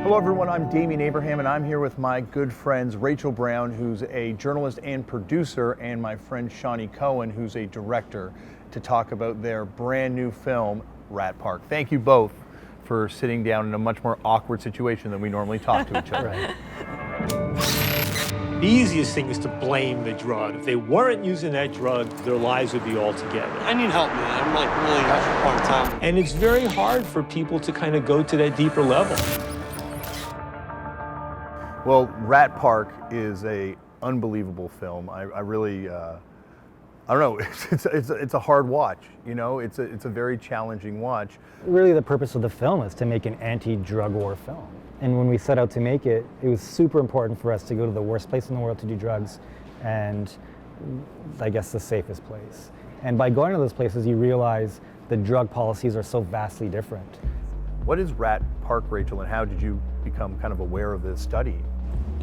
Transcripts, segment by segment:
Hello everyone, I'm Damien Abraham and I'm here with my good friends Rachel Brown, who's a journalist and producer, and my friend Shawnee Cohen, who's a director, to talk about their brand new film, Rat Park. Thank you both for sitting down in a much more awkward situation than we normally talk to each other. Right. The easiest thing is to blame the drug. If they weren't using that drug, their lives would be all together. I need help, man. I'm like really having a hard time. And it's very hard for people to kind of go to that deeper level. Well, Rat Park is a unbelievable film. I really, I don't know, it's a hard watch, you know? It's a very challenging watch. Really the purpose of the film is to make an anti-drug war film. And when we set out to make it, it was super important for us to go to the worst place in the world to do drugs and I guess the safest place. And by going to those places, you realize the drug policies are so vastly different. What is Rat Park, Rachel, and how did you become kind of aware of this study?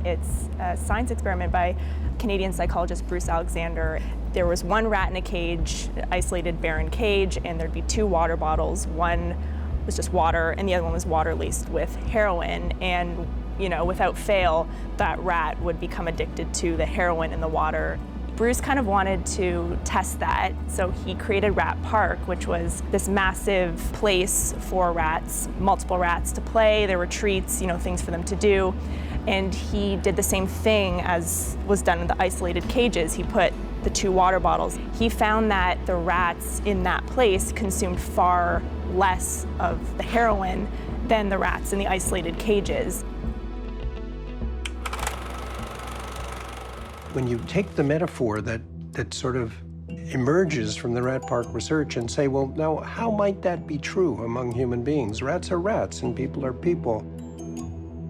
It's a science experiment by Canadian psychologist Bruce Alexander. There was one rat in a cage, isolated barren cage, and there'd be two water bottles. One was just water and the other one was water laced with heroin, and without fail that rat would become addicted to the heroin in the water. Bruce kind of wanted to test that, so he created Rat Park, which was this massive place for rats, multiple rats to play. There were treats, things for them to do. And he did the same thing as was done in the isolated cages. He put the two water bottles. He found that the rats in that place consumed far less of the heroin than the rats in the isolated cages. When you take the metaphor that sort of emerges from the Rat Park research and say, well, now how might that be true among human beings? Rats are rats and people are people.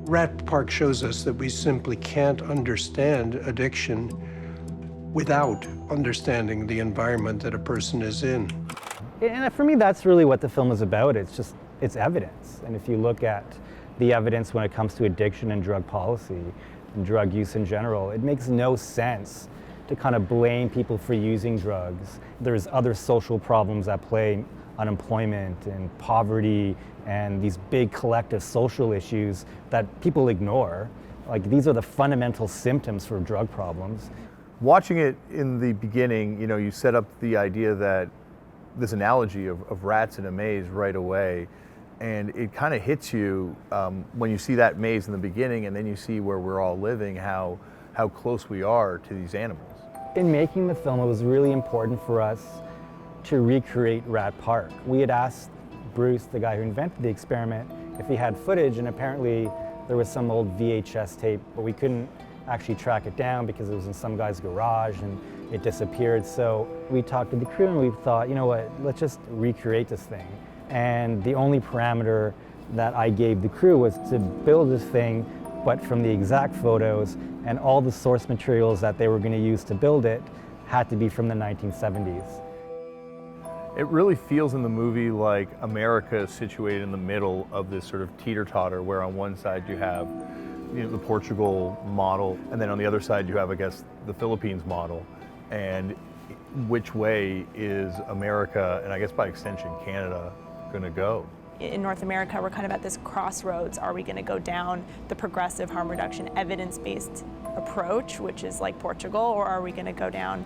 Rat Park shows us that we simply can't understand addiction without understanding the environment that a person is in. And for me, that's really what the film is about. It's evidence. And if you look at the evidence when it comes to addiction and drug policy and drug use in general, it makes no sense to kind of blame people for using drugs. There's other social problems at play, unemployment and poverty and these big collective social issues that people ignore. Like, these are the fundamental symptoms for drug problems. Watching it in the beginning, you set up the idea that this analogy of rats in a maze right away, and it kind of hits you when you see that maze in the beginning and then you see where we're all living, how close we are to these animals. In making the film, it was really important for us to recreate Rat Park. We had asked Bruce, the guy who invented the experiment, if he had footage, and apparently there was some old VHS tape, but we couldn't actually track it down because it was in some guy's garage and it disappeared. So we talked to the crew and we thought, you know what, let's just recreate this thing. And the only parameter that I gave the crew was to build this thing, but from the exact photos, and all the source materials that they were going to use to build it had to be from the 1970s. It really feels in the movie like America is situated in the middle of this sort of teeter-totter, where on one side you have the Portugal model, and then on the other side you have, I guess, the Philippines model. And which way is America, and I guess by extension Canada, going to go? In North America, we're kind of at this crossroads. Are we going to go down the progressive harm reduction evidence-based approach, which is like Portugal, or are we going to go down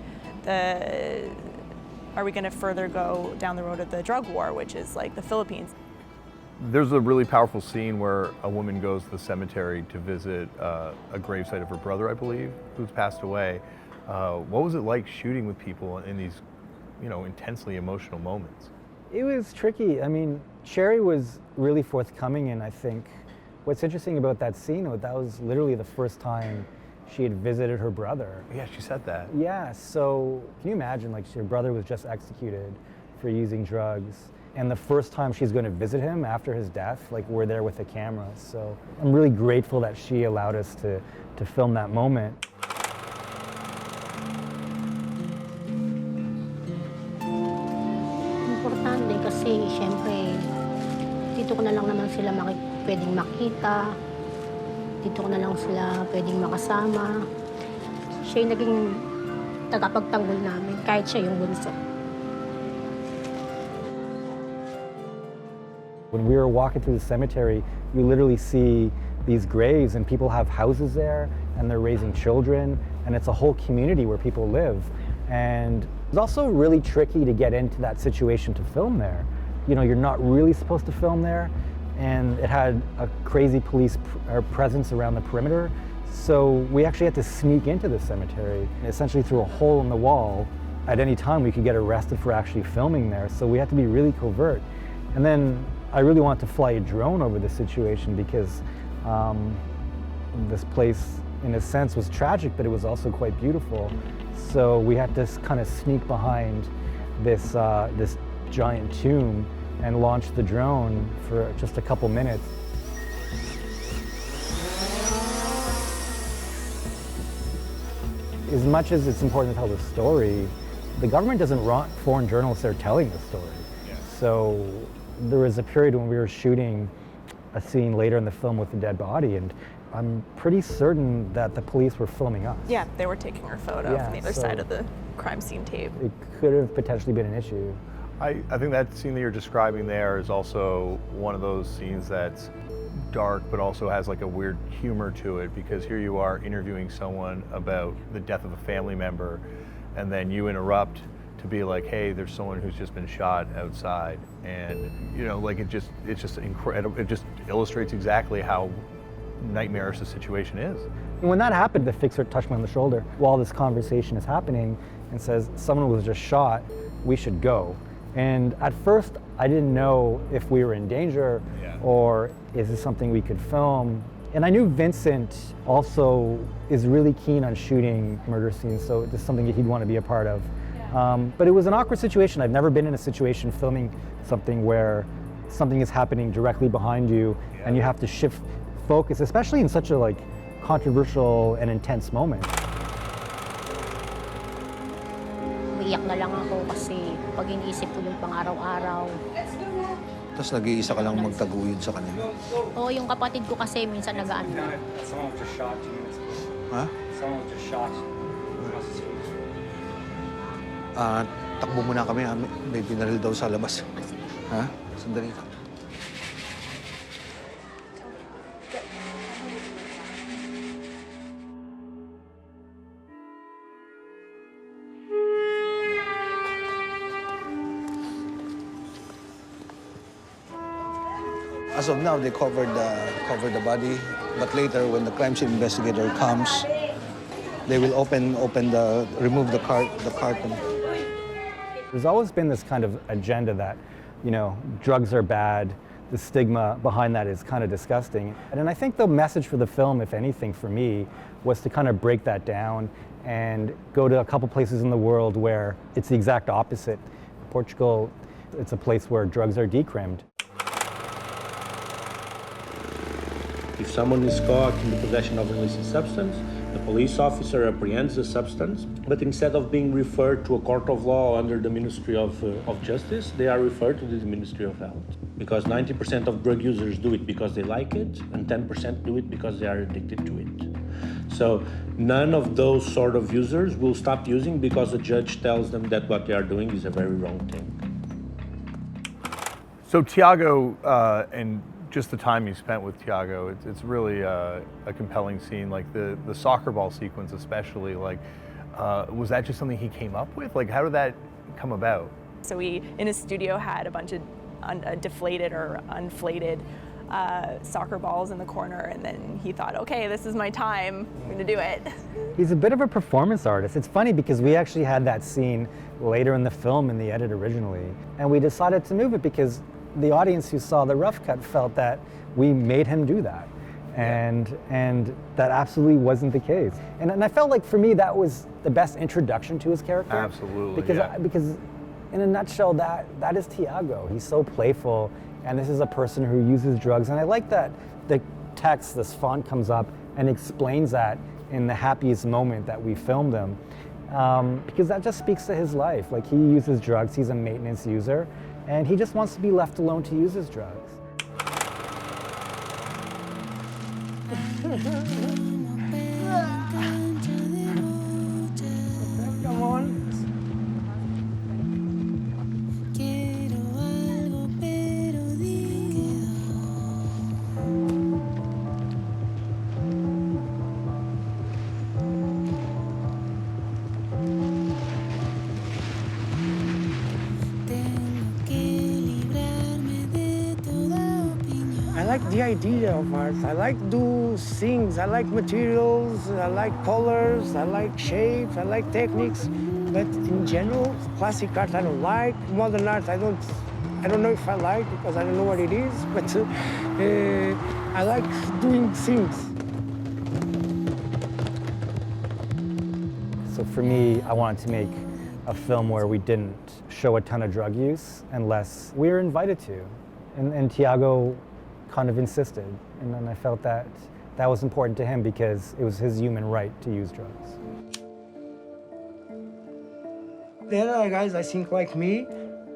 are we going to further go down the road of the drug war, which is like the Philippines? There's a really powerful scene where a woman goes to the cemetery to visit a gravesite of her brother, I believe, who's passed away. What was it like shooting with people in these, intensely emotional moments? It was tricky. I mean, Sherry was really forthcoming, and I think what's interesting about that scene was that was literally the first time she had visited her brother. Yeah, she said that. Yeah, so can you imagine, like, her brother was just executed for using drugs, and the first time she's going to visit him after his death, like, we're there with the camera. So I'm really grateful that she allowed us to film that moment. Importante kasi, syempre, dito ko na lang naman sila pwedeng makita. Dito ko na lang sila pwedeng makasama. Siya yung naging tagapagtanggol namin, kahit siya yung bunso. When we were walking through the cemetery, you literally see these graves, and people have houses there, and they're raising children, and it's a whole community where people live. And it's also really tricky to get into that situation to film there. You know, you're not really supposed to film there, and it had a crazy police presence around the perimeter. So we actually had to sneak into the cemetery, essentially through a hole in the wall. At any time we could get arrested for actually filming there, so we had to be really covert. And then I really wanted to fly a drone over the situation because this place, in a sense, was tragic, but it was also quite beautiful. So we had to kind of sneak behind this, this giant tomb and launch the drone for just a couple minutes. As much as it's important to tell the story, the government doesn't want foreign journalists there telling the story. Yeah. So there was a period when we were shooting a scene later in the film with the dead body, and I'm pretty certain that the police were filming us. Yeah, they were taking our photo from the other side of the crime scene tape. It could have potentially been an issue. I think that scene that you're describing there is also one of those scenes that's dark, but also has like a weird humor to it, because here you are interviewing someone about the death of a family member, and then you interrupt to be like, hey, there's someone who's just been shot outside. And you know, like it just incredible. It just illustrates exactly how nightmarish the situation is. And when that happened, the fixer touched me on the shoulder while this conversation is happening and says, someone was just shot, we should go. And at first, I didn't know if we were in danger or is this something we could film. And I knew Vincent also is really keen on shooting murder scenes, so this is something that he'd want to be a part of. But it was an awkward situation. I've never been in a situation filming something where something is happening directly behind you and you have to shift focus, especially in such a controversial and intense moment. Umiiyak na lang ako kasi pag iniisip ko yung pang-araw-araw. Tapos nag-iisa ka lang magtaguyod sa kanila? Oo, yung kapatid ko kasi minsan nag-aano. Someone just shot 2 minutes ago. Ha? Someone just shot. Takbo muna kami. May binaril daw sa labas. Ha? Sandali lang. As of now, they covered the body, but later, when the crime scene investigator comes, they will remove the carton. There's always been this kind of agenda that, you know, drugs are bad. The stigma behind that is kind of disgusting. And I think the message for the film, if anything, for me, was to kind of break that down and go to a couple places in the world where it's the exact opposite. Portugal, it's a place where drugs are decrimmed. If someone is caught in the possession of an illicit substance, the police officer apprehends the substance, but instead of being referred to a court of law under the Ministry of Justice, they are referred to the Ministry of Health. Because 90% of drug users do it because they like it, and 10% do it because they are addicted to it. So none of those sort of users will stop using because a judge tells them that what they are doing is a very wrong thing. So Tiago, and just the time you spent with Tiago, it's really a compelling scene. Like the soccer ball sequence especially, was that just something he came up with? Like, how did that come about? So we, in his studio, had a bunch of deflated or unflated soccer balls in the corner, and then he thought, okay, this is my time, I'm gonna do it. He's a bit of a performance artist. It's funny because we actually had that scene later in the film in the edit originally, and we decided to move it because the audience who saw the rough cut felt that we made him do that. And that absolutely wasn't the case. And I felt like for me that was the best introduction to his character. Absolutely. Because in a nutshell, that is Tiago. He's so playful, and this is a person who uses drugs. And I like that the text, this font comes up and explains that in the happiest moment that we filmed him. Because that just speaks to his life. Like, he uses drugs, he's a maintenance user, and he just wants to be left alone to use his drugs. Come on. like the idea of art. I like do things. I like materials. I like colors. I like shapes. I like techniques. But in general, classic art I don't like. Modern art I don't know if I like because I don't know what it is. But I like doing things. So for me, I wanted to make a film where we didn't show a ton of drug use unless we were invited to. And Tiago kind of insisted. And then I felt that that was important to him because it was his human right to use drugs. There are guys, I think, like me.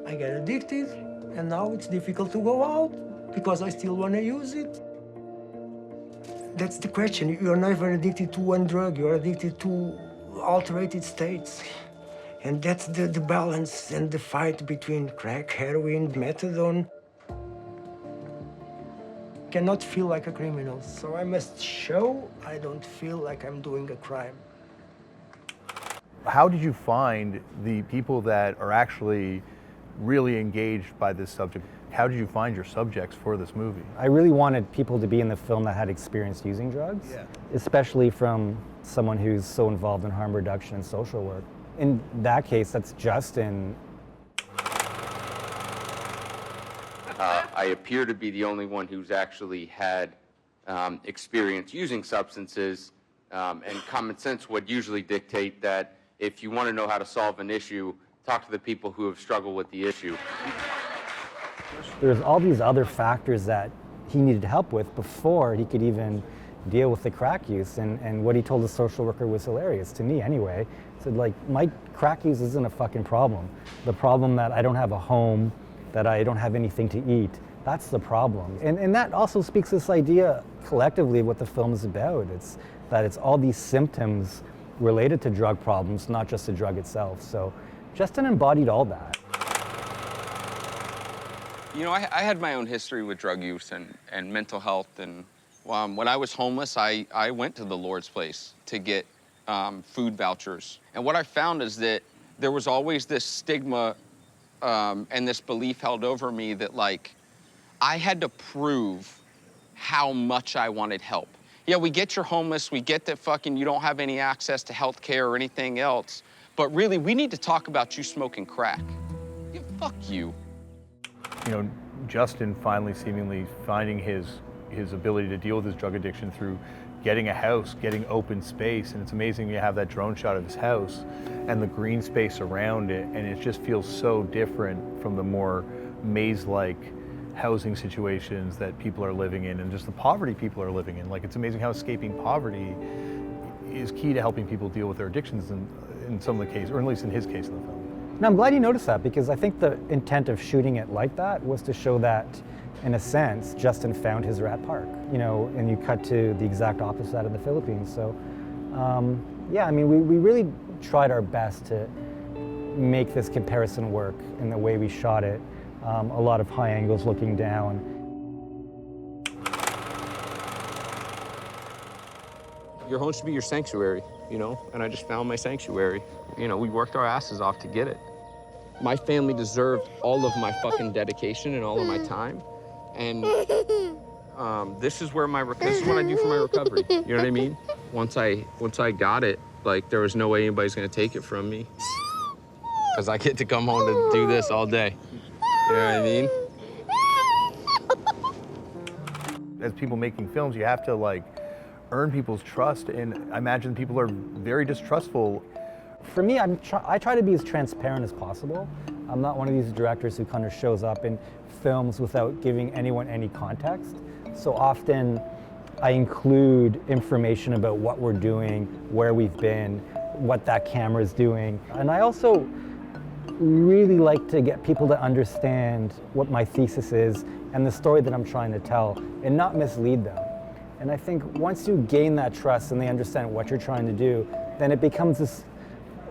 I get addicted, and now it's difficult to go out because I still want to use it. That's the question. You're never addicted to one drug. You're addicted to alterated states. And that's the balance and the fight between crack, heroin, methadone. Cannot feel like a criminal, so I must show I don't feel like I'm doing a crime. How did you find the people that are actually really engaged by this subject? How did you find your subjects for this movie? I really wanted people to be in the film that had experienced using drugs, especially from someone who's so involved in harm reduction and social work. In that case, that's Justin. I appear to be the only one who's actually had experience using substances, and common sense would usually dictate that if you want to know how to solve an issue, talk to the people who have struggled with the issue. There's all these other factors that he needed help with before he could even deal with the crack use, and what he told the social worker was hilarious, to me anyway. He said, like, my crack use isn't a fucking problem. The problem that I don't have a home, that I don't have anything to eat, that's the problem. And that also speaks this idea collectively of what the film is about. It's that it's all these symptoms related to drug problems, not just the drug itself. So Justin embodied all that. You know, I had my own history with drug use and mental health. And when I was homeless, I went to the Lord's Place to get food vouchers. And what I found is that there was always this stigma and this belief held over me that, like, I had to prove how much I wanted help. Yeah, we get you're homeless, we get that fucking you don't have any access to health care or anything else, but really, we need to talk about you smoking crack. Yeah, fuck you. You know, Justin finally seemingly finding his ability to deal with his drug addiction through getting a house, getting open space, and it's amazing you have that drone shot of his house and the green space around it, and it just feels so different from the more maze-like housing situations that people are living in and just the poverty people are living in. Like, it's amazing how escaping poverty is key to helping people deal with their addictions in some of the cases, or at least in his case in the film. And I'm glad you noticed that, because I think the intent of shooting it like that was to show that, in a sense, Justin found his rat park, you know, and you cut to the exact opposite of the Philippines. So, yeah, I mean, we really tried our best to make this comparison work in the way we shot it. A lot of high angles looking down. Your home should be your sanctuary, you know, and I just found my sanctuary. You know, we worked our asses off to get it. My family deserved all of my fucking dedication and all of my time. And this is what I do for my recovery. You know what I mean? Once I got it, like, there was no way anybody's gonna take it from me. Because I get to come home to do this all day. You know what I mean? As people making films, you have to, like, earn people's trust, and I imagine people are very distrustful. For me, I try to be as transparent as possible. I'm not one of these directors who kind of shows up in films without giving anyone any context. So often I include information about what we're doing, where we've been, what that camera's doing. And I also really like to get people to understand what my thesis is and the story that I'm trying to tell, and not mislead them. And I think once you gain that trust and they understand what you're trying to do, then it becomes this,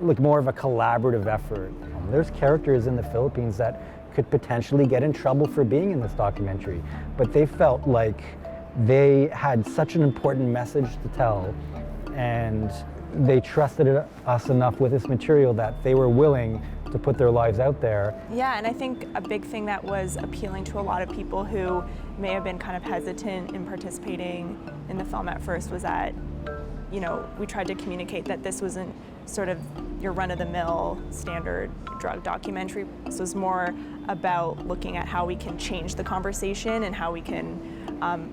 like, more of a collaborative effort. There's characters in the Philippines that could potentially get in trouble for being in this documentary, but they felt like they had such an important message to tell, and they trusted us enough with this material that they were willing to put their lives out there. Yeah, and I think a big thing that was appealing to a lot of people who may have been kind of hesitant in participating in the film at first was that, you know, we tried to communicate that this wasn't sort of your run-of-the-mill standard drug documentary. This was more about looking at how we can change the conversation and how we can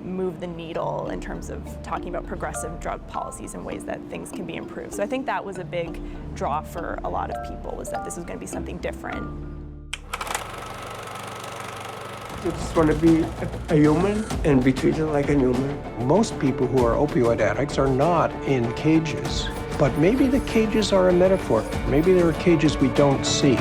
move the needle in terms of talking about progressive drug policies and ways that things can be improved. So I think that was a big draw for a lot of people, was that this was going to be something different. You just want to be a human and be treated like a human. Most people who are opioid addicts are not in cages, but maybe the cages are a metaphor. Maybe there are cages we don't see.